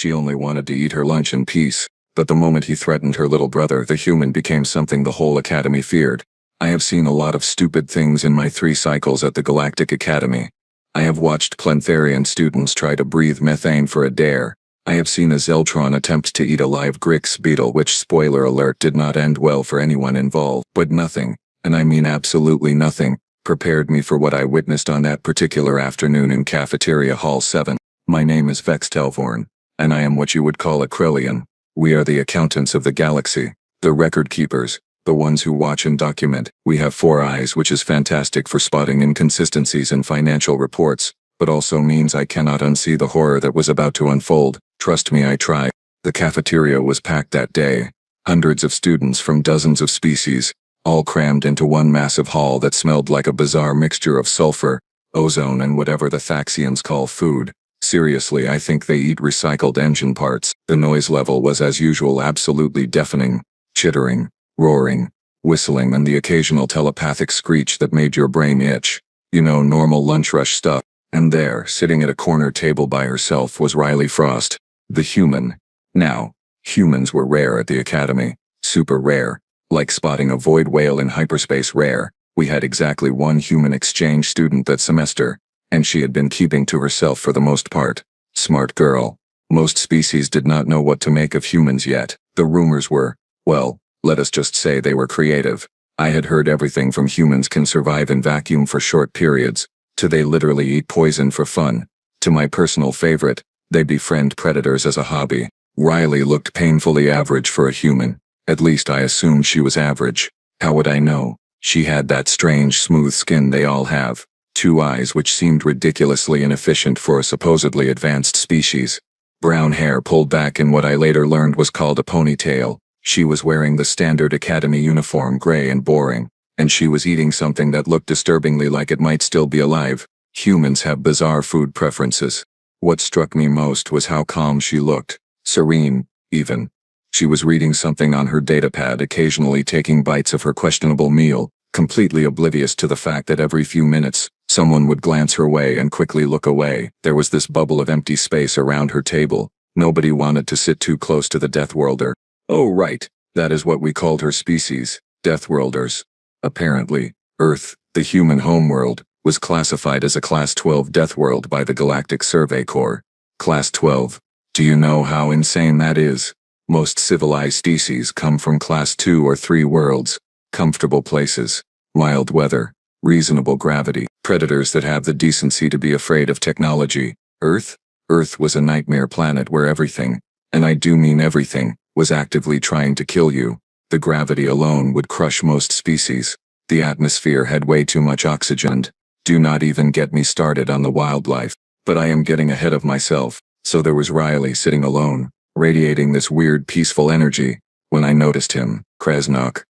She only wanted to eat her lunch in peace, but the moment he threatened her little brother, the human became something the whole academy feared. I have seen a lot of stupid things in my 3 cycles at the Galactic Academy. I have watched Planetharian students try to breathe methane for a dare. I have seen a Zeltron attempt to eat a live Grix beetle, which, spoiler alert, did not end well for anyone involved. But nothing, and I mean absolutely nothing, prepared me for what I witnessed on that particular afternoon in Cafeteria Hall 7. My name is Vex Telvorn, and I am what you would call a Krellian. We are the accountants of the galaxy, the record keepers, the ones who watch and document. We have 4 eyes, which is fantastic for spotting inconsistencies in financial reports, but also means I cannot unsee the horror that was about to unfold. Trust me, I try. The cafeteria was packed that day. Hundreds of students from dozens of species, all crammed into one massive hall that smelled like a bizarre mixture of sulfur, ozone, and whatever the Thaxians call food. Seriously, I think they eat recycled engine parts. The noise level was, as usual, absolutely deafening. Chittering, roaring, whistling, and the occasional telepathic screech that made your brain itch. You know, normal lunch rush stuff. And there, sitting at a corner table by herself, was Riley Frost, the human. Now, humans were rare at the academy. Super rare. Like spotting a void whale in hyperspace rare. We had exactly 1 human exchange student that semester, and she had been keeping to herself for the most part. Smart girl. Most species did not know what to make of humans yet. The rumors were, well, let us just say they were creative. I had heard everything from humans can survive in vacuum for short periods, to they literally eat poison for fun, to my personal favorite, they befriend predators as a hobby. Riley looked painfully average for a human. At least I assumed she was average. How would I know? She had that strange smooth skin they all have. 2 eyes which seemed ridiculously inefficient for a supposedly advanced species. Brown hair pulled back in what I later learned was called a ponytail. She was wearing the standard academy uniform, gray and boring, and she was eating something that looked disturbingly like it might still be alive. Humans have bizarre food preferences. What struck me most was how calm she looked. Serene, even. She was reading something on her datapad, occasionally taking bites of her questionable meal, completely oblivious to the fact that every few minutes, someone would glance her way and quickly look away. There was this bubble of empty space around her table. Nobody wanted to sit too close to the Deathworlder. Oh right, that is what we called her species, Deathworlders. Apparently, Earth, the human homeworld, was classified as a Class 12 Deathworld by the Galactic Survey Corps. Class 12. Do you know how insane that is? Most civilized species come from Class 2 or 3 worlds. Comfortable places, mild weather, reasonable gravity, predators that have the decency to be afraid of technology. Earth? Earth was a nightmare planet where everything, and I do mean everything, was actively trying to kill you. The gravity alone would crush most species. The atmosphere had way too much oxygen. Do not even get me started on the wildlife. But I am getting ahead of myself. So there was Riley sitting alone, radiating this weird peaceful energy, when I noticed him. Krasnok.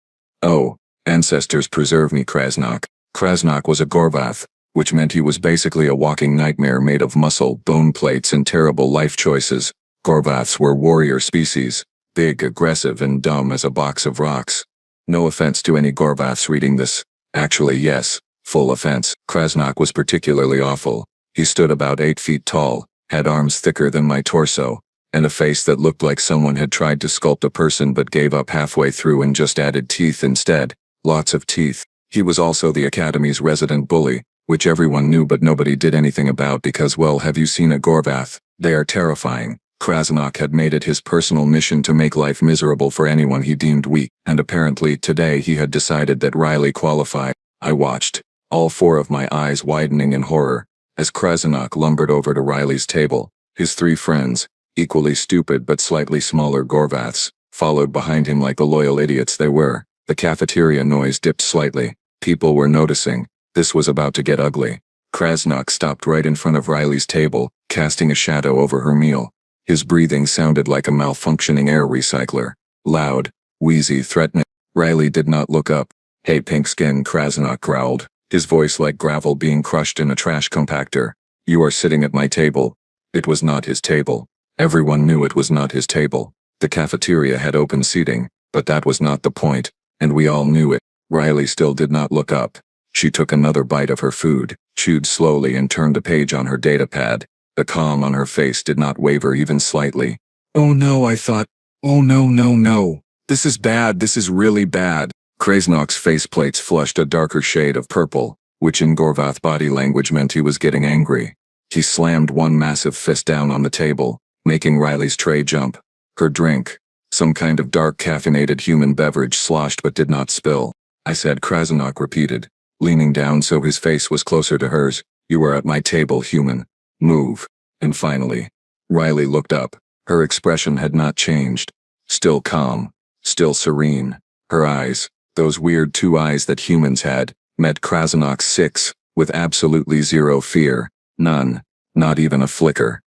Oh, ancestors preserve me, Krasnok. Krasnok was a Gorvath, which meant he was basically a walking nightmare made of muscle, bone plates, and terrible life choices. Gorvaths were warrior species. Big, aggressive, and dumb as a box of rocks. No offense to any Gorvaths reading this. Actually, yes, full offense. Krasnok was particularly awful. He stood about 8 feet tall, had arms thicker than my torso, and a face that looked like someone had tried to sculpt a person but gave up halfway through and just added teeth instead. Lots of teeth. He was also the Academy's resident bully, which everyone knew but nobody did anything about because, well, have you seen a Gorvath? They are terrifying. Krasnok had made it his personal mission to make life miserable for anyone he deemed weak, and apparently today he had decided that Riley qualified. I watched, all 4 of my eyes widening in horror, as Krasnok lumbered over to Riley's table. His 3 friends, equally stupid but slightly smaller Gorvaths, followed behind him like the loyal idiots they were. The cafeteria noise dipped slightly. People were noticing. This was about to get ugly. Krasnok stopped right in front of Riley's table, casting a shadow over her meal. His breathing sounded like a malfunctioning air recycler. Loud, wheezy, threatening. Riley did not look up. Hey, pink skin, Krasnok growled, his voice like gravel being crushed in a trash compactor. You are sitting at my table. It was not his table. Everyone knew it was not his table. The cafeteria had open seating, but that was not the point, and we all knew it. Riley still did not look up. She took another bite of her food, chewed slowly and turned a page on her datapad. The calm on her face did not waver even slightly. Oh no, I thought. Oh no, no, no. This is bad, this is really bad. Krasnok's faceplates flushed a darker shade of purple, which in Gorvath body language meant he was getting angry. He slammed one massive fist down on the table, making Riley's tray jump. Her drink, some kind of dark caffeinated human beverage, sloshed but did not spill. I said. Krasnok repeated, leaning down so his face was closer to hers. You are at my table, human. Move. And finally, Riley looked up. Her expression had not changed. Still calm. Still serene. Her eyes, those weird two eyes that humans had, met Krasnok's 6, with absolutely zero fear. None. Not even a flicker.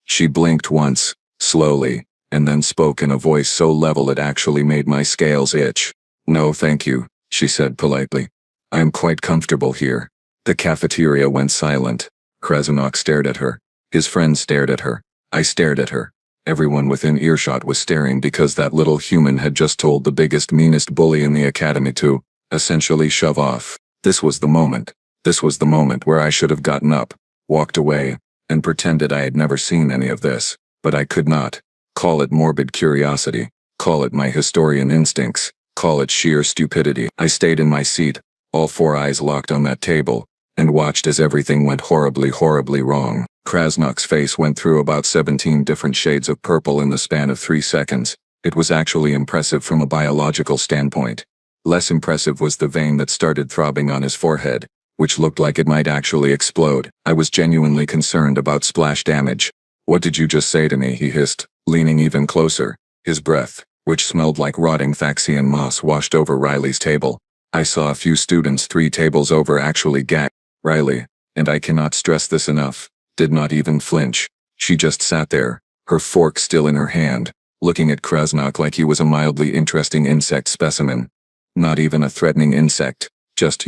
She blinked once, slowly, and then spoke in a voice so level it actually made my scales itch. No thank you, she said politely. I'm quite comfortable here. The cafeteria went silent. Krasnok stared at her. His friends stared at her. I stared at her. Everyone within earshot was staring because that little human had just told the biggest, meanest bully in the academy to, essentially, shove off. This was the moment. This was the moment where I should have gotten up, walked away, and pretended I had never seen any of this. But I could not. Call it morbid curiosity. Call it my historian instincts. Call it sheer stupidity. I stayed in my seat, all four eyes locked on that table, and watched as everything went horribly, horribly wrong. Krasnok's face went through about 17 different shades of purple in the span of 3 seconds. It was actually impressive from a biological standpoint. Less impressive was the vein that started throbbing on his forehead, which looked like it might actually explode. I was genuinely concerned about splash damage. What did you just say to me? He hissed, leaning even closer. His breath, which smelled like rotting Thaxian moss, washed over Riley's table. I saw a few students 3 tables over actually gag. Riley, and I cannot stress this enough, did not even flinch. She just sat there, her fork still in her hand, looking at Krasnok like he was a mildly interesting insect specimen. Not even a threatening insect, just,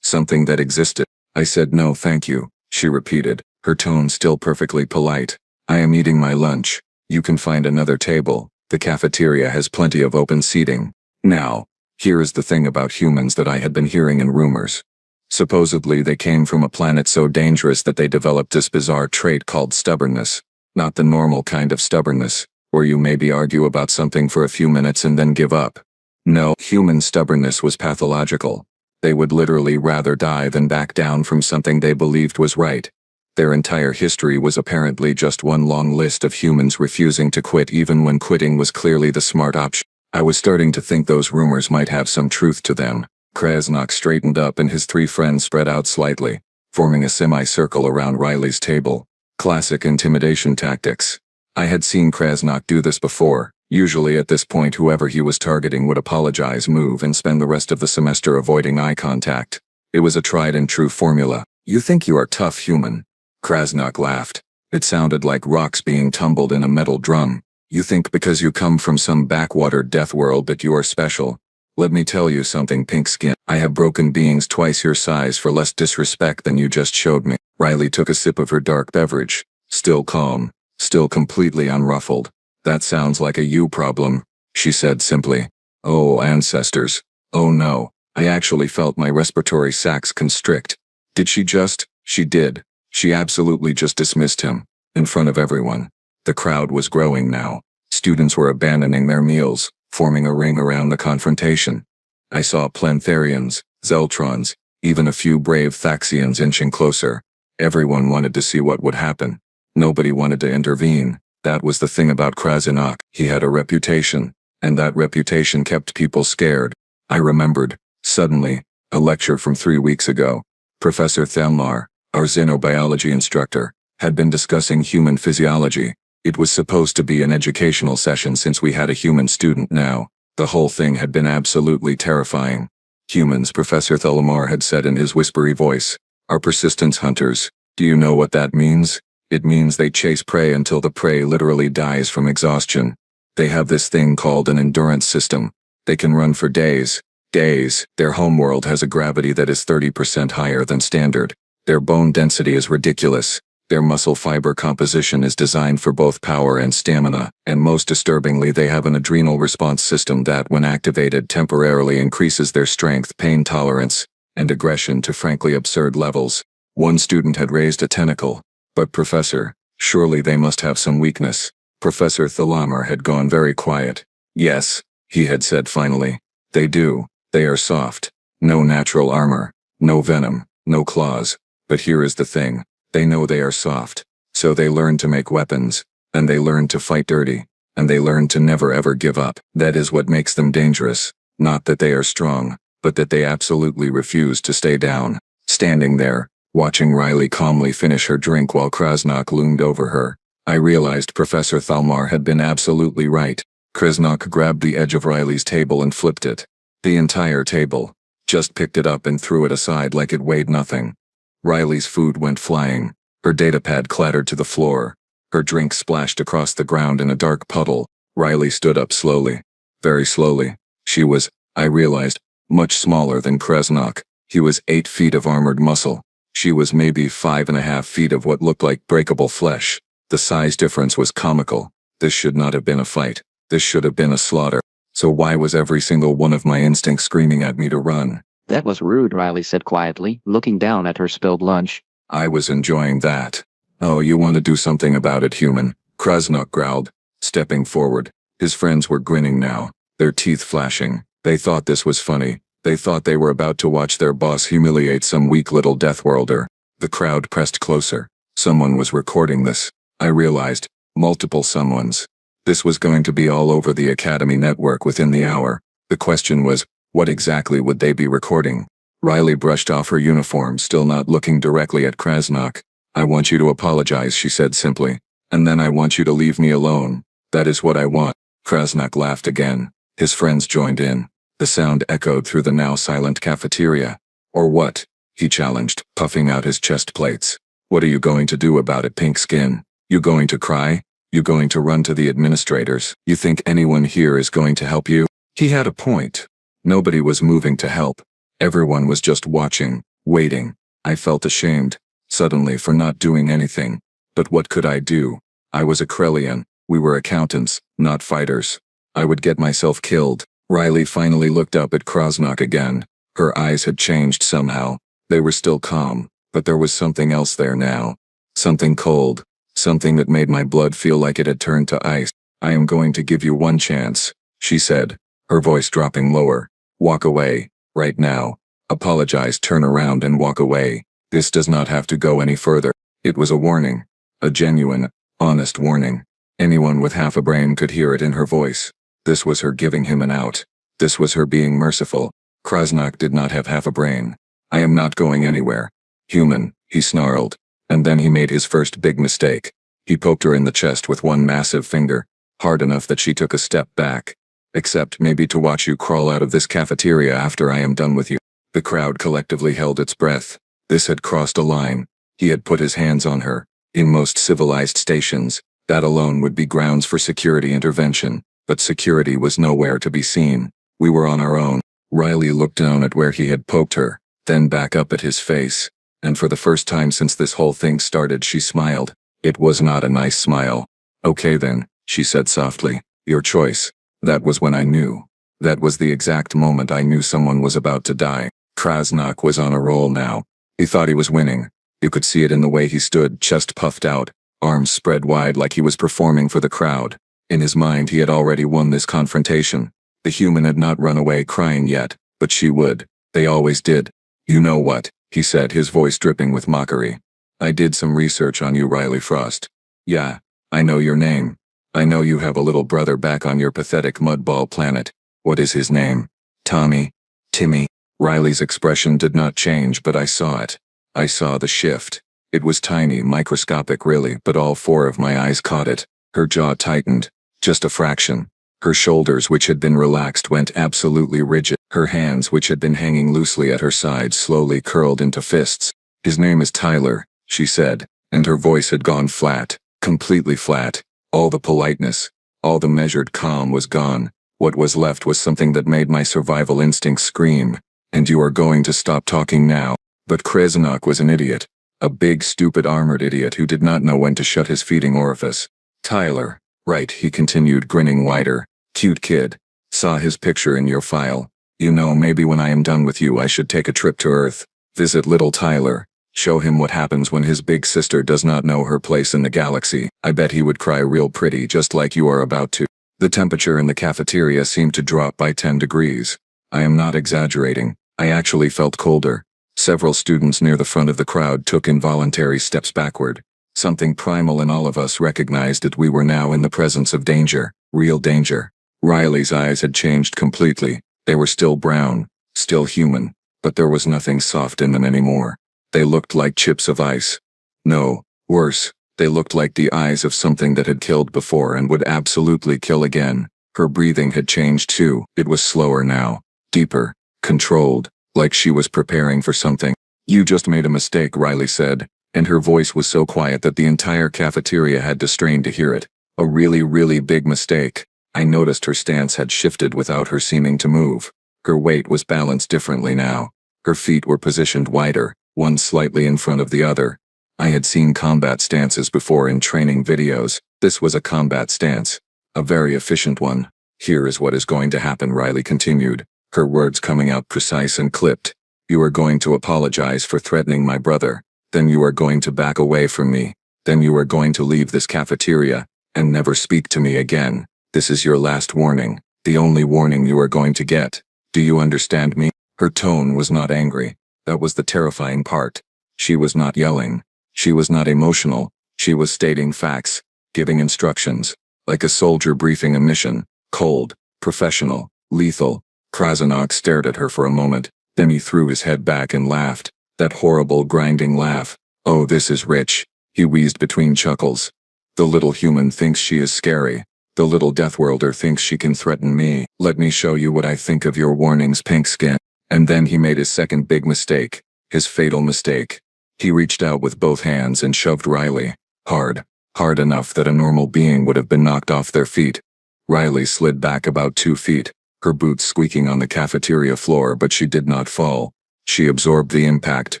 something that existed. I said no thank you, she repeated, her tone still perfectly polite. I am eating my lunch. You can find another table. The cafeteria has plenty of open seating. Now, here is the thing about humans that I had been hearing in rumors. Supposedly they came from a planet so dangerous that they developed this bizarre trait called stubbornness. Not the normal kind of stubbornness, where you maybe argue about something for a few minutes and then give up. No, human stubbornness was pathological. They would literally rather die than back down from something they believed was right. Their entire history was apparently just one long list of humans refusing to quit even when quitting was clearly the smart option. I was starting to think those rumors might have some truth to them. Krasnok straightened up and his 3 friends spread out slightly, forming a semicircle around Riley's table. Classic intimidation tactics. I had seen Krasnok do this before. Usually at this point whoever he was targeting would apologize, move, and spend the rest of the semester avoiding eye contact. It was a tried and true formula. You think you are tough, human? Krasnok laughed. It sounded like rocks being tumbled in a metal drum. You think because you come from some backwater Deathworld that you are special? Let me tell you something, pink skin. I have broken beings twice your size for less disrespect than you just showed me. Riley took a sip of her dark beverage, still calm, still completely unruffled. That sounds like a you problem, she said simply. Oh, ancestors. Oh no, I actually felt my respiratory sacs constrict. Did she just? She did. She absolutely just dismissed him, in front of everyone. The crowd was growing now. Students were abandoning their meals, forming a ring around the confrontation. I saw Plantharians, Zeltrons, even a few brave Thaxians inching closer. Everyone wanted to see what would happen. Nobody wanted to intervene. That was the thing about Krasnok. He had a reputation, and that reputation kept people scared. I remembered, suddenly, a lecture from 3 weeks ago. Professor Thelmar, our xenobiology instructor, had been discussing human physiology. It was supposed to be an educational session since we had a human student now. The whole thing had been absolutely terrifying. Humans, Professor Thelmar had said in his whispery voice, are persistence hunters. Do you know what that means? It means they chase prey until the prey literally dies from exhaustion. They have this thing called an endurance system. They can run for days. Their homeworld has a gravity that is 30% higher than standard. Their bone density is ridiculous. Their muscle fiber composition is designed for both power and stamina, and most disturbingly they have an adrenal response system that, when activated, temporarily increases their strength, pain tolerance, and aggression to frankly absurd levels. One student had raised a tentacle. But Professor, Surely they must have some weakness. Professor Thalamer had gone very quiet. Yes, he had said finally. They do. They are soft. No natural armor. No venom. No claws. But here is the thing. They know they are soft. So they learn to make weapons. And they learn to fight dirty. And they learn to never ever give up. That is what makes them dangerous. Not that they are strong, but that they absolutely refuse to stay down. Standing there, watching Riley calmly finish her drink while Krasnok loomed over her, I realized Professor Thalmar had been absolutely right. Krasnok grabbed the edge of Riley's table and flipped it. The entire table. Just picked it up and threw it aside like it weighed nothing. Riley's food went flying. Her datapad clattered to the floor. Her drink splashed across the ground in a dark puddle. Riley stood up slowly. Very slowly. She was, I realized, much smaller than Krasnok. He was 8 feet of armored muscle. She was maybe 5.5 feet of what looked like breakable flesh. The size difference was comical. This should not have been a fight. This should have been a slaughter. So why was every single one of my instincts screaming at me to run? That was rude, Riley said quietly, looking down at her spilled lunch. I was enjoying that. Oh, you want to do something about it, human? Krasnok growled, stepping forward. His friends were grinning now, their teeth flashing. They thought this was funny. They thought they were about to watch their boss humiliate some weak little Deathworlder. The crowd pressed closer. Someone was recording this. I realized. Multiple someones. This was going to be all over the Academy network within the hour. The question was, what exactly would they be recording? Riley brushed off her uniform, still not looking directly at Krasnok. I want you to apologize, she said simply. And then I want you to leave me alone. That is what I want. Krasnok laughed again. His friends joined in. The sound echoed through the now silent cafeteria. Or what? He challenged, puffing out his chest plates. What are you going to do about it, Pink Skin? You going to cry? You going to run to the administrators? You think anyone here is going to help you? He had a point. Nobody was moving to help. Everyone was just watching, waiting. I felt ashamed, suddenly, for not doing anything. But what could I do? I was a Krellian. We were accountants, not fighters. I would get myself killed. Riley finally looked up at Krasnok again. Her eyes had changed somehow. They were still calm, but there was something else there now. Something cold. Something that made my blood feel like it had turned to ice. I am going to give you one chance, she said, her voice dropping lower. Walk away, right now. Apologize, turn around and walk away. This does not have to go any further. It was a warning. A genuine, honest warning. Anyone with half a brain could hear it in her voice. This was her giving him an out. This was her being merciful. Krasnok did not have half a brain. I am not going anywhere. Human, he snarled. And then he made his first big mistake. He poked her in the chest with one massive finger, hard enough that she took a step back. Except maybe to watch you crawl out of this cafeteria after I am done with you. The crowd collectively held its breath. This had crossed a line. He had put his hands on her. In most civilized stations, that alone would be grounds for security intervention. But security was nowhere to be seen. We were on our own. Riley looked down at where he had poked her, then back up at his face. And for the first time since this whole thing started, she smiled. It was not a nice smile. Okay then, she said softly. Your choice. That was when I knew. That was the exact moment I knew someone was about to die. Krasnok was on a roll now. He thought he was winning. You could see it in the way he stood, chest puffed out, arms spread wide like he was performing for the crowd. In his mind he had already won this confrontation. The human had not run away crying yet, but she would. They always did. You know what? He said, his voice dripping with mockery. I did some research on you, Riley Frost. Yeah, I know your name. I know you have a little brother back on your pathetic mudball planet. What is his name? Tommy? Timmy? Riley's expression did not change, but I saw it. I saw the shift. It was tiny, microscopic really, but all 4 of my eyes caught it. Her jaw tightened. Just a fraction. Her shoulders, which had been relaxed, went absolutely rigid. Her hands, which had been hanging loosely at her sides, slowly curled into fists. His name is Tyler, she said, and her voice had gone flat, completely flat. All the politeness, all the measured calm was gone. What was left was something that made my survival instinct scream. And you are going to stop talking now. But Krasnok was an idiot. A big, stupid, armored idiot who did not know when to shut his feeding orifice. Tyler. Right, he continued, grinning wider. Cute kid. Saw his picture in your file. You know, maybe when I am done with you I should take a trip to Earth. Visit little Tyler. Show him what happens when his big sister does not know her place in the galaxy. I bet he would cry real pretty just like you are about to. The temperature in the cafeteria seemed to drop by 10 degrees. I am not exaggerating. I actually felt colder. Several students near the front of the crowd took involuntary steps backward. Something primal in all of us recognized that we were now in the presence of danger, real danger. Riley's eyes had changed completely. They were still brown, still human, but there was nothing soft in them anymore. They looked like chips of ice. No, worse, they looked like the eyes of something that had killed before and would absolutely kill again. Her breathing had changed too. It was slower now, deeper, controlled, like she was preparing for something. You just made a mistake, Riley said, and her voice was so quiet that the entire cafeteria had to strain to hear it. A really, really big mistake. I noticed her stance had shifted without her seeming to move. Her weight was balanced differently now. Her feet were positioned wider, one slightly in front of the other. I had seen combat stances before in training videos. This was a combat stance. A very efficient one. Here is what is going to happen, Riley continued, her words coming out precise and clipped. You are going to apologize for threatening my brother. Then you are going to back away from me. Then you are going to leave this cafeteria and never speak to me again. This is your last warning. The only warning you are going to get. Do you understand me? Her tone was not angry. That was the terrifying part. She was not yelling. She was not emotional. She was stating facts, giving instructions, like a soldier briefing a mission. Cold, professional, lethal. Krasnok stared at her for a moment, then he threw his head back and laughed. That horrible grinding laugh. Oh, this is rich. He wheezed between chuckles. The little human thinks she is scary. The little Deathworlder thinks she can threaten me. Let me show you what I think of your warnings, pink skin. And then he made his second big mistake. His fatal mistake. He reached out with both hands and shoved Riley. Hard. Hard enough that a normal being would have been knocked off their feet. Riley slid back about 2 feet, her boots squeaking on the cafeteria floor, but she did not fall. She absorbed the impact,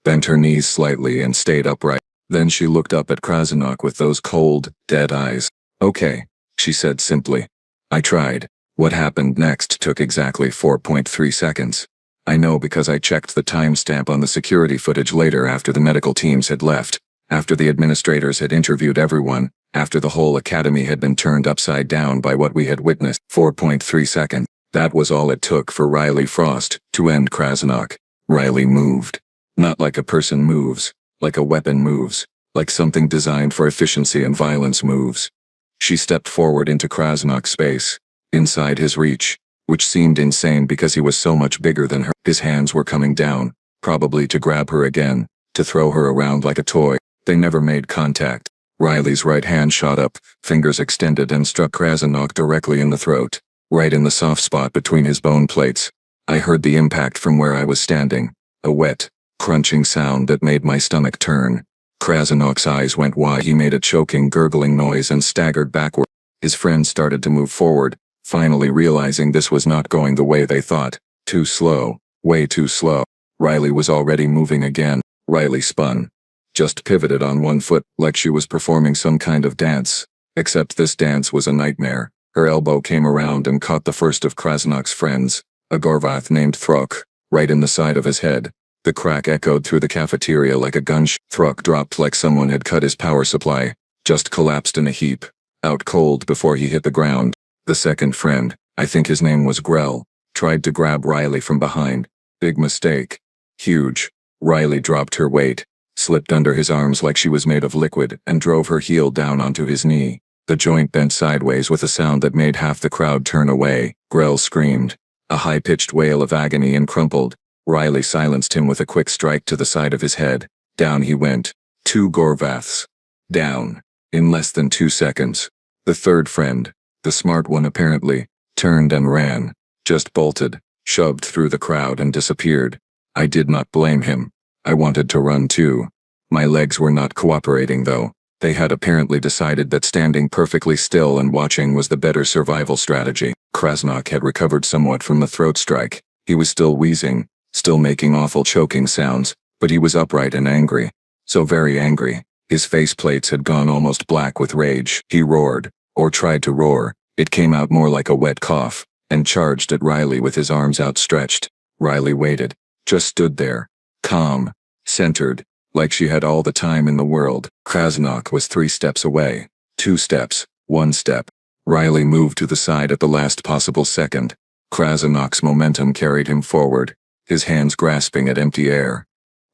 bent her knees slightly and stayed upright. Then she looked up at Krasnok with those cold, dead eyes. Okay, she said simply. I tried. What happened next took exactly 4.3 seconds. I know because I checked the timestamp on the security footage later after the medical teams had left, after the administrators had interviewed everyone, after the whole academy had been turned upside down by what we had witnessed. 4.3 seconds. That was all it took for Riley Frost to end Krasnok. Riley moved. Not like a person moves, like a weapon moves, like something designed for efficiency and violence moves. She stepped forward into Krasnok's space, inside his reach, which seemed insane because he was so much bigger than her. His hands were coming down, probably to grab her again, to throw her around like a toy. They never made contact. Riley's right hand shot up, fingers extended and struck Krasnok directly in the throat, right in the soft spot between his bone plates. I heard the impact from where I was standing, a wet, crunching sound that made my stomach turn. Krasnok's eyes went wide. He made a choking, gurgling noise and staggered backward. His friends started to move forward, finally realizing this was not going the way they thought. Too slow, way too slow. Riley was already moving again. Riley spun. Just pivoted on one foot, like she was performing some kind of dance. Except this dance was a nightmare. Her elbow came around and caught the first of Krasnok's friends, a Gorvath named Thruk, right in the side of his head. The crack echoed through the cafeteria like a gunshot. Thruk dropped like someone had cut his power supply, just collapsed in a heap, out cold before he hit the ground. The second friend, I think his name was Grell, tried to grab Riley from behind. Big mistake. Huge. Riley dropped her weight, slipped under his arms like she was made of liquid, and drove her heel down onto his knee. The joint bent sideways with a sound that made half the crowd turn away. Grell screamed, a high-pitched wail of agony, and crumpled. Riley silenced him with a quick strike to the side of his head. Down he went. 2 Gorvaths. Down. In less than 2 seconds. The third friend, the smart one apparently, turned and ran. Just bolted, shoved through the crowd and disappeared. I did not blame him. I wanted to run too. My legs were not cooperating though. They had apparently decided that standing perfectly still and watching was the better survival strategy. Krasnok had recovered somewhat from the throat strike. He was still wheezing, still making awful choking sounds, but he was upright and angry. So very angry. His faceplates had gone almost black with rage. He roared, or tried to roar. It came out more like a wet cough, and charged at Riley with his arms outstretched. Riley waited, just stood there, calm, centered, like she had all the time in the world. Krasnok was 3 steps away. 2 steps. 1 step. Riley moved to the side at the last possible second. Krasnok's momentum carried him forward, his hands grasping at empty air.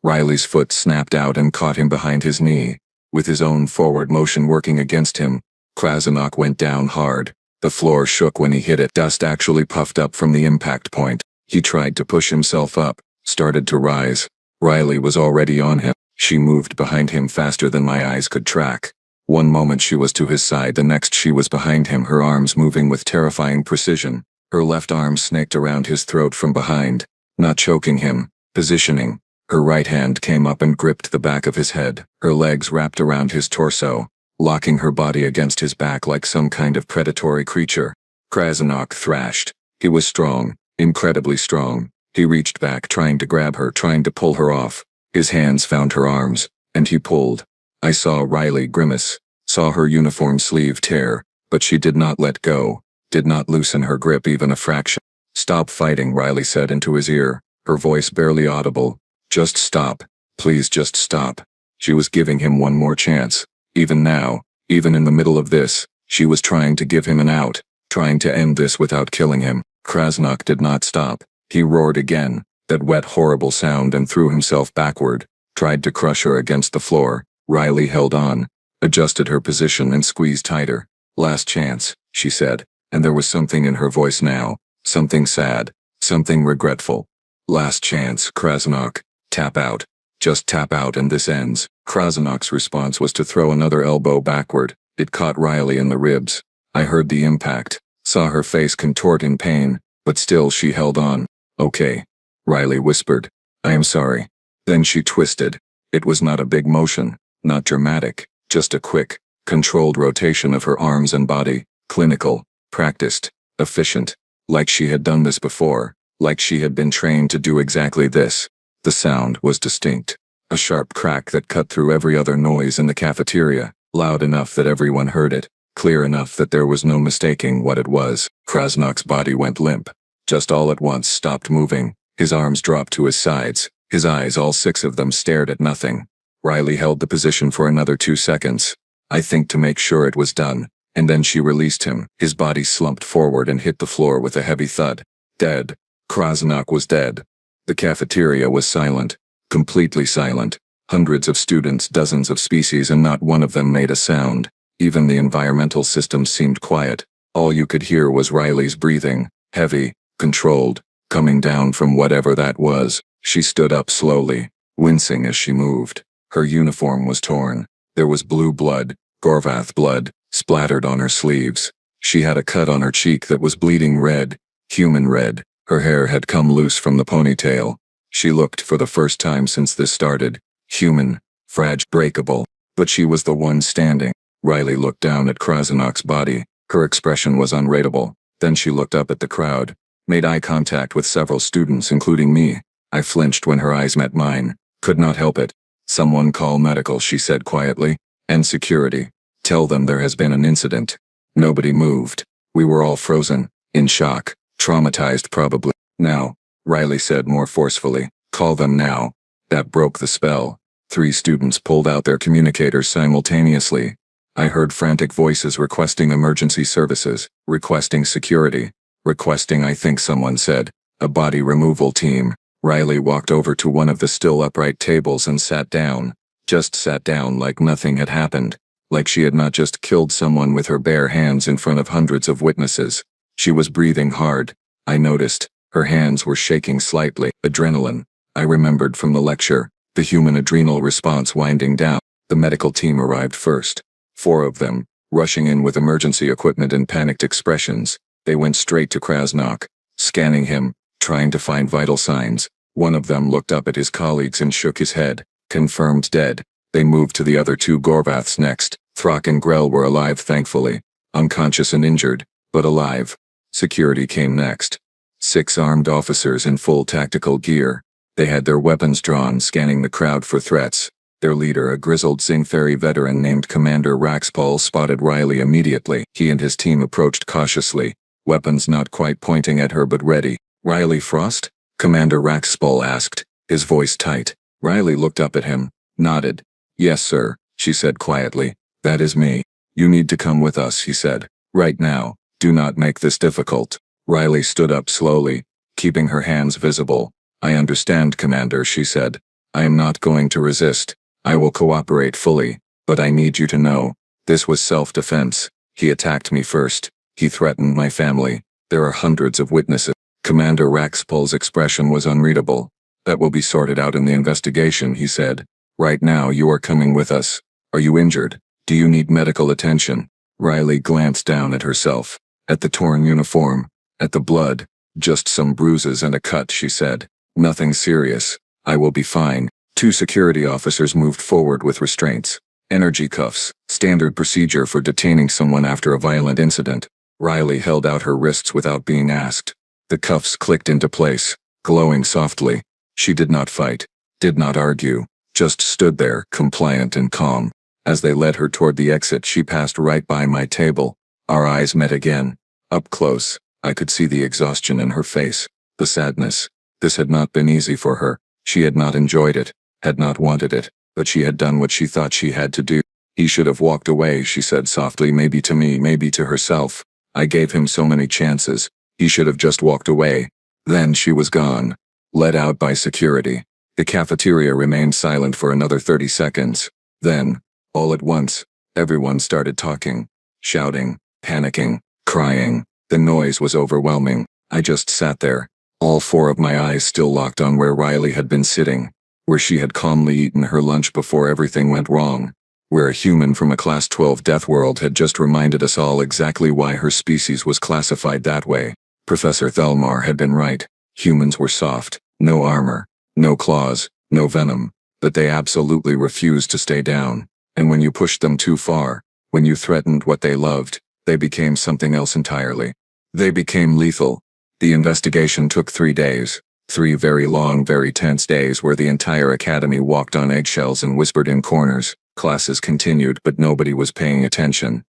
Riley's foot snapped out and caught him behind his knee. With his own forward motion working against him, Krasnok went down hard. The floor shook when he hit it. Dust actually puffed up from the impact point. He tried to push himself up, started to rise. Riley was already on him. She moved behind him faster than my eyes could track. One moment she was to his side, the next she was behind him, her arms moving with terrifying precision. Her left arm snaked around his throat from behind, not choking him, positioning. Her right hand came up and gripped the back of his head. Her legs wrapped around his torso, locking her body against his back like some kind of predatory creature. Krasnok thrashed. He was strong, incredibly strong. He reached back, trying to grab her, trying to pull her off. His hands found her arms, and he pulled. I saw Riley grimace, saw her uniform sleeve tear, but she did not let go, did not loosen her grip even a fraction. "Stop fighting," Riley said into his ear, her voice barely audible. "Just stop. Please just stop." She was giving him one more chance. Even now, even in the middle of this, she was trying to give him an out, trying to end this without killing him. Krasnok did not stop. He roared again, that wet horrible sound, and threw himself backward, tried to crush her against the floor. Riley held on, adjusted her position and squeezed tighter. "Last chance," she said, and there was something in her voice now, something sad, something regretful. "Last chance, Krasnok. Tap out. Just tap out and this ends." Krasnok's response was to throw another elbow backward. It caught Riley in the ribs. I heard the impact, saw her face contort in pain, but still she held on. "Okay," Riley whispered. "I am sorry." Then she twisted. It was not a big motion, not dramatic, just a quick, controlled rotation of her arms and body, clinical, practiced, efficient, like she had done this before, like she had been trained to do exactly this. The sound was distinct, a sharp crack that cut through every other noise in the cafeteria, loud enough that everyone heard it, clear enough that there was no mistaking what it was. Krasnok's body went limp, just all at once stopped moving. His arms dropped to his sides, his eyes, all 6 of them, stared at nothing. Riley held the position for another 2 seconds, I think to make sure it was done, and then she released him. His body slumped forward and hit the floor with a heavy thud. Dead. Krasnok was dead. The cafeteria was silent, completely silent. Hundreds of students, dozens of species, and not one of them made a sound. Even the environmental systems seemed quiet. All you could hear was Riley's breathing, heavy, controlled, coming down from whatever that was. She stood up slowly, wincing as she moved. Her uniform was torn. There was blue blood, Gorvath blood, splattered on her sleeves. She had a cut on her cheek that was bleeding red, human red. Her hair had come loose from the ponytail. She looked, for the first time since this started, human, fragile, breakable. But she was the one standing. Riley looked down at Krasnok's body. Her expression was unreadable. Then she looked up at the crowd, made eye contact with several students, including me. I flinched when her eyes met mine. Could not help it. "Someone call medical," she said quietly. "And security. Tell them there has been an incident." Nobody moved. We were all frozen, in shock, traumatized probably. "Now," Riley said more forcefully. "Call them now." That broke the spell. 3 students pulled out their communicators simultaneously. I heard frantic voices requesting emergency services, requesting security, requesting, I think someone said, a body removal team. Riley walked over to one of the still upright tables and sat down. Just sat down, like nothing had happened. Like she had not just killed someone with her bare hands in front of hundreds of witnesses. She was breathing hard. I noticed. Her hands were shaking slightly. Adrenaline. I remembered from the lecture. The human adrenal response winding down. The medical team arrived first. 4 of them, rushing in with emergency equipment and panicked expressions. They went straight to Krasnok, scanning him, trying to find vital signs. One of them looked up at his colleagues and shook his head. Confirmed dead. They moved to the other 2 Gorvaths next. Throck and Grell were alive, thankfully. Unconscious and injured, but alive. Security came next. 6 armed officers in full tactical gear. They had their weapons drawn, scanning the crowd for threats. Their leader, a grizzled Zingferi veteran named Commander Raxpol, spotted Riley immediately. He and his team approached cautiously, weapons not quite pointing at her but ready. "Riley Frost?" Commander Raxpol asked, his voice tight. Riley looked up at him, Nodded. Yes, sir, she said quietly. That is me. You need to come with us, he said. Right now. Do not make this difficult. Riley stood up slowly, keeping her hands visible. I understand, Commander, she said. I am not going to resist. I will cooperate fully, but I need you to know. This was self-defense. He attacked me first. He threatened my family. There are hundreds of witnesses. Commander Raxpol's expression was unreadable. That will be sorted out in the investigation, he said. Right now you are coming with us. Are you injured? Do you need medical attention? Riley glanced down at herself. At the torn uniform. At the blood. Just some bruises and a cut, she said. Nothing serious. I will be fine. 2 security officers moved forward with restraints. Energy cuffs, standard procedure for detaining someone after a violent incident. Riley held out her wrists without being asked. The cuffs clicked into place, glowing softly. She did not fight, did not argue, just stood there, compliant and calm. As they led her toward the exit, she passed right by my table. Our eyes met again. Up close, I could see the exhaustion in her face, the sadness. This had not been easy for her. She had not enjoyed it, had not wanted it, but she had done what she thought she had to do. He should have walked away, she said softly, maybe to me, maybe to herself. I gave him so many chances. He should have just walked away. Then she was gone. Let out by security. The cafeteria remained silent for another 30 seconds. Then, all at once, everyone started talking, shouting, panicking, crying. The noise was overwhelming. I just sat there, all 4 of my eyes still locked on where Riley had been sitting, where she had calmly eaten her lunch before everything went wrong, where a human from a Class 12 Deathworld had just reminded us all exactly why her species was classified that way. Professor Thelmar had been right. Humans were soft, no armor, no claws, no venom, but they absolutely refused to stay down. And when you pushed them too far, when you threatened what they loved, they became something else entirely. They became lethal. The investigation took 3 days. 3 very long, very tense days where the entire academy walked on eggshells and whispered in corners. Classes continued, but nobody was paying attention.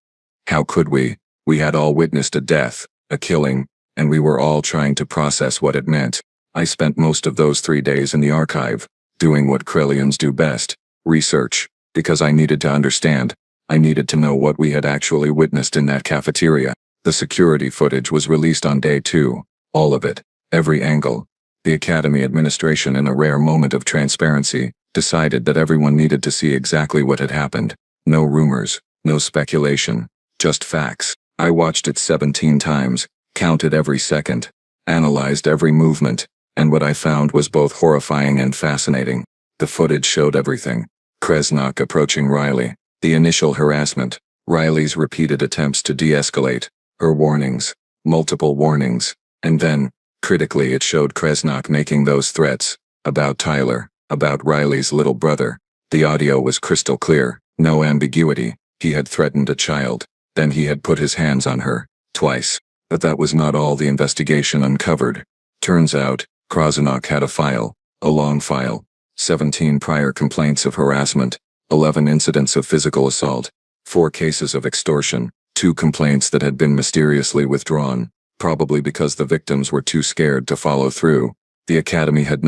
How could we? We had all witnessed a death, a killing, and we were all trying to process what it meant. I spent most of those 3 days in the archive, doing what Krellians do best, research, because I needed to understand. I needed to know what we had actually witnessed in that cafeteria. The security footage was released on day 2. All of it. Every angle. The Academy administration, in a rare moment of transparency, decided that everyone needed to see exactly what had happened. No rumors, no speculation, just facts. I watched it 17 times, counted every second, analyzed every movement, and what I found was both horrifying and fascinating. The footage showed everything. Kresnok approaching Riley, the initial harassment, Riley's repeated attempts to de-escalate, her warnings, multiple warnings, and then, critically, it showed Kresnok making those threats, about Tyler, about Riley's little brother. The audio was crystal clear, no ambiguity. He had threatened a child, then he had put his hands on her, twice. But that was not all the investigation uncovered. Turns out, Kresnok had a long file, 17 prior complaints of harassment, 11 incidents of physical assault, 4 cases of extortion, 2 complaints that had been mysteriously withdrawn, probably because the victims were too scared to follow through. The Academy had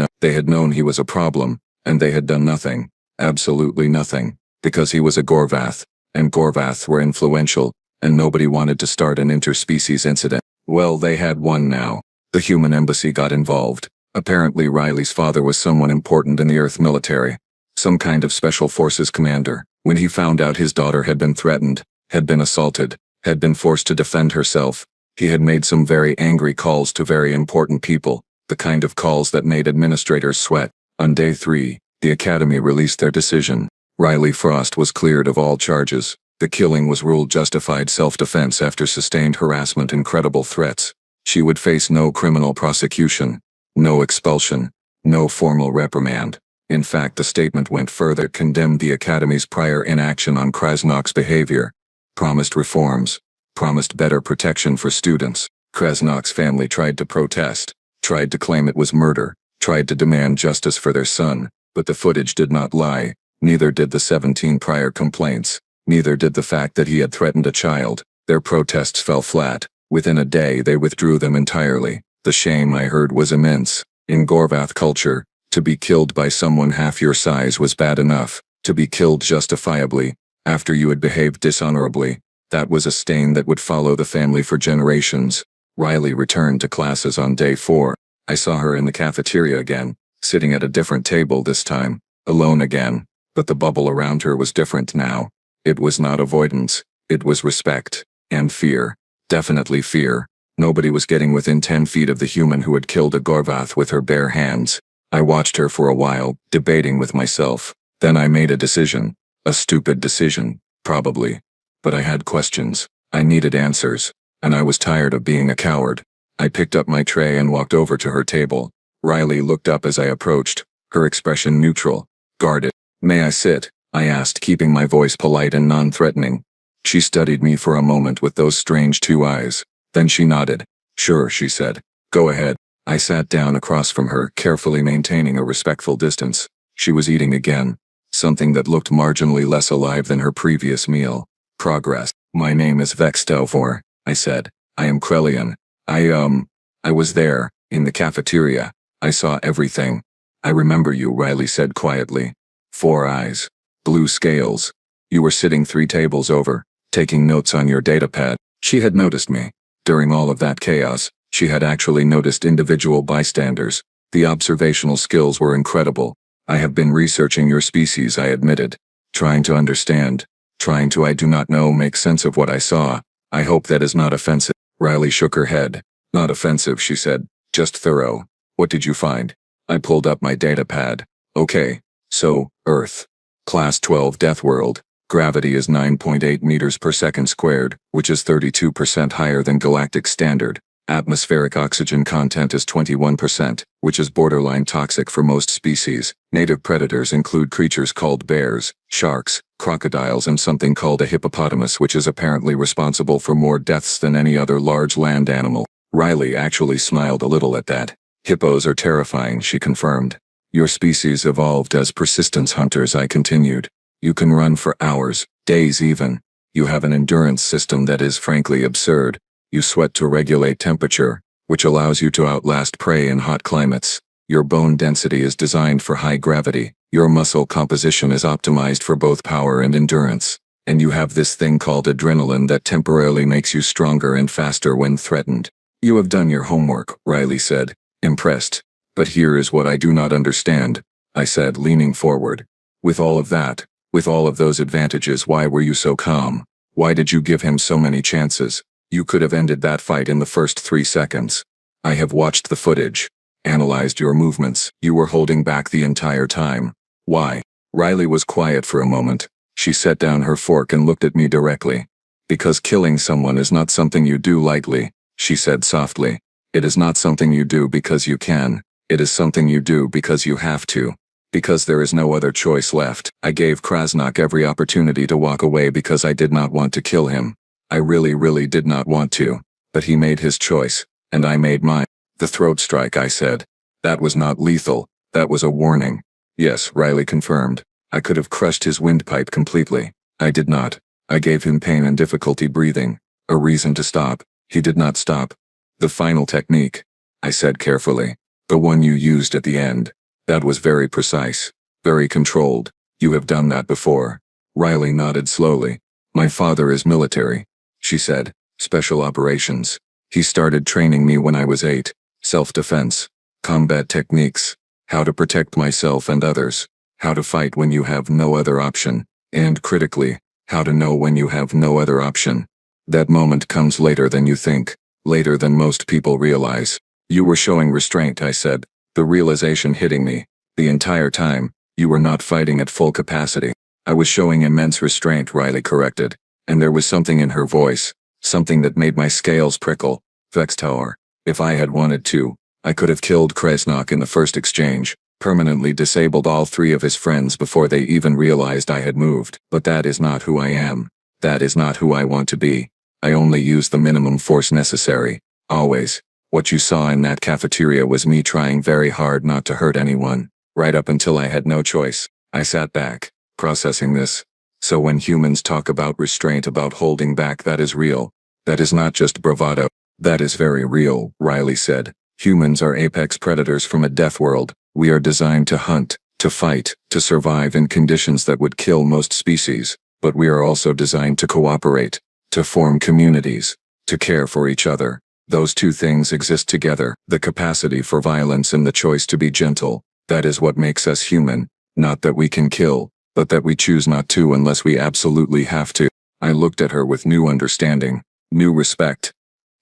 known he was a problem, and they had done nothing, absolutely nothing, because he was a Gorvath, and Gorvaths were influential, and nobody wanted to start an interspecies incident. Well, they had one now. The human embassy got involved. Apparently Riley's father was someone important in the Earth military, some kind of special forces commander. When he found out his daughter had been threatened, had been assaulted, had been forced to defend herself, he had made some very angry calls to very important people, the kind of calls that made administrators sweat. On day 3, the Academy released their decision. Riley Frost was cleared of all charges. The killing was ruled justified self-defense after sustained harassment and credible threats. She would face no criminal prosecution, no expulsion, no formal reprimand. In fact, the statement went further, condemned the Academy's prior inaction on Kresnok's behavior, promised reforms, promised better protection for students. Kresnok's family tried to protest, tried to claim it was murder, tried to demand justice for their son, but the footage did not lie, neither did the 17 prior complaints, neither did the fact that he had threatened a child. Their protests fell flat. Within a day they withdrew them entirely. The shame, I heard, was immense. In Gorvath culture, to be killed by someone half your size was bad enough. To be killed justifiably, after you had behaved dishonorably, that was a stain that would follow the family for generations. Riley returned to classes on day 4. I saw her in the cafeteria again, sitting at a different table this time, alone again, but the bubble around her was different now. It was not avoidance, it was respect. And fear. Definitely fear. Nobody was getting within 10 feet of the human who had killed a Gorvath with her bare hands. I watched her for a while, debating with myself. Then I made a decision. A stupid decision, probably. But I had questions. I needed answers. And I was tired of being a coward. I picked up my tray and walked over to her table. Riley looked up as I approached, her expression neutral, guarded. "May I sit?" I asked, keeping my voice polite and non-threatening. She studied me for a moment with those strange 2 eyes. Then she nodded. "Sure," she said. "Go ahead." I sat down across from her, carefully maintaining a respectful distance. She was eating again. Something that looked marginally less alive than her previous meal. "Progress. My name is Vextelvor," I said. "I am Krelian. I was there, in the cafeteria. I saw everything." "I remember you," Riley said quietly. 4 eyes. Blue scales. "You were sitting 3 tables over, taking notes on your datapad." She had noticed me. During all of that chaos, she had actually noticed individual bystanders. The observational skills were incredible. "I have been researching your species," I admitted. "Trying to understand. Trying to, I do not know, make sense of what I saw. I hope that is not offensive." Riley shook her head. "Not offensive," she said. "Just thorough. What did you find?" I pulled up my datapad. "Okay. So, Earth. Class 12 Deathworld. Gravity is 9.8 meters per second squared, which is 32% higher than galactic standard. Atmospheric oxygen content is 21%, which is borderline toxic for most species. Native predators include creatures called bears, sharks, crocodiles, and something called a hippopotamus, which is apparently responsible for more deaths than any other large land animal." Riley actually smiled a little at that. "Hippos are terrifying," she confirmed. "Your species evolved as persistence hunters," I continued. "You can run for hours, days even. You have an endurance system that is frankly absurd. You sweat to regulate temperature, which allows you to outlast prey in hot climates. Your bone density is designed for high gravity. Your muscle composition is optimized for both power and endurance. And you have this thing called adrenaline that temporarily makes you stronger and faster when threatened. You have done your homework," Riley said, impressed. "But here is what I do not understand," I said, leaning forward. "With all of that, with all of those advantages, why were you so calm? Why did you give him so many chances? You could have ended that fight in the first 3 seconds. I have watched the footage, analyzed your movements. You were holding back the entire time. Why?" Riley was quiet for a moment. She set down her fork and looked at me directly. "Because killing someone is not something you do lightly," she said softly. "It is not something you do because you can. It is something you do because you have to. Because there is no other choice left." I gave Krasnok every opportunity to walk away because I did not want to kill him. I really did not want to. But he made his choice, and I made mine. "The throat strike," I said. "That was not lethal. That was a warning." "Yes," Riley confirmed. "I could have crushed his windpipe completely. I did not. I gave him pain and difficulty breathing. A reason to stop. He did not stop." "The final technique," I said carefully. "The one you used at the end. That was very precise. Very controlled. You have done that before." Riley nodded slowly. "My father is military," she said. "Special operations. He started training me when I was 8. Self-defense. Combat techniques. How to protect myself and others. How to fight when you have no other option. And critically, how to know when you have no other option. That moment comes later than you think. Later than most people realize." "You were showing restraint," I said. The realization hitting me. "The entire time, you were not fighting at full capacity." "I was showing immense restraint," Riley corrected. And there was something in her voice. Something that made my scales prickle. "Vextower. If I had wanted to, I could have killed Krasnok in the first exchange. Permanently disabled all 3 of his friends before they even realized I had moved. But that is not who I am. That is not who I want to be. I only use the minimum force necessary. Always. What you saw in that cafeteria was me trying very hard not to hurt anyone. Right up until I had no choice." I sat back, processing this. "So when humans talk about restraint, about holding back, that is real. That is not just bravado." "That is very real," Riley said. "Humans are apex predators from a death world. We are designed to hunt, To fight, to survive in conditions that would kill most species, but we are also designed to cooperate, to form communities, to care for each other. Those two things exist together, the capacity for violence and the choice to be gentle. That is what makes us human, not that we can kill, but that we choose not to unless we absolutely have to. I looked at her with new understanding, new respect.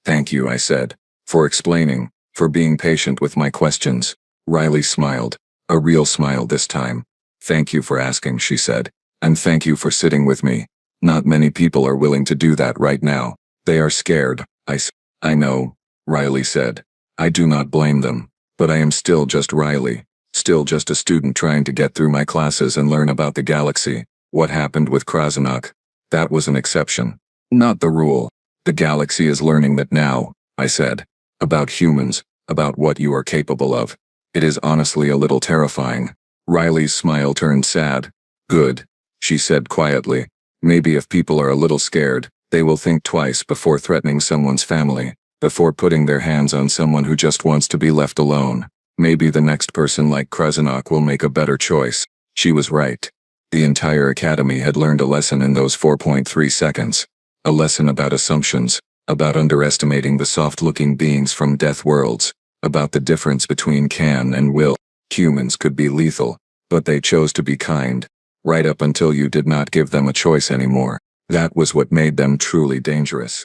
Thank you, I said, for explaining, for being patient with my questions. Riley smiled, a real smile this time. Thank you for asking, she said, and thank you for sitting with me. Not many people are willing to do that right now. They are scared. I know, Riley said. I do not blame them, but I am still just Riley, still just a student trying to get through my classes and learn about the galaxy. What happened with Krasnok? That was an exception, not the rule. The galaxy is learning that now, I said. About humans, about what you are capable of. It is honestly a little terrifying. Riley's smile turned sad. Good, she said quietly. Maybe if people are a little scared, they will think twice before threatening someone's family, before putting their hands on someone who just wants to be left alone. Maybe the next person like Krasnok will make a better choice. She was right. The entire academy had learned a lesson in those 4.3 seconds. A lesson about assumptions, about underestimating the soft-looking beings from Deathworlds, about the difference between can and will. Humans could be lethal, but they chose to be kind, right up until you did not give them a choice anymore. That was what made them truly dangerous.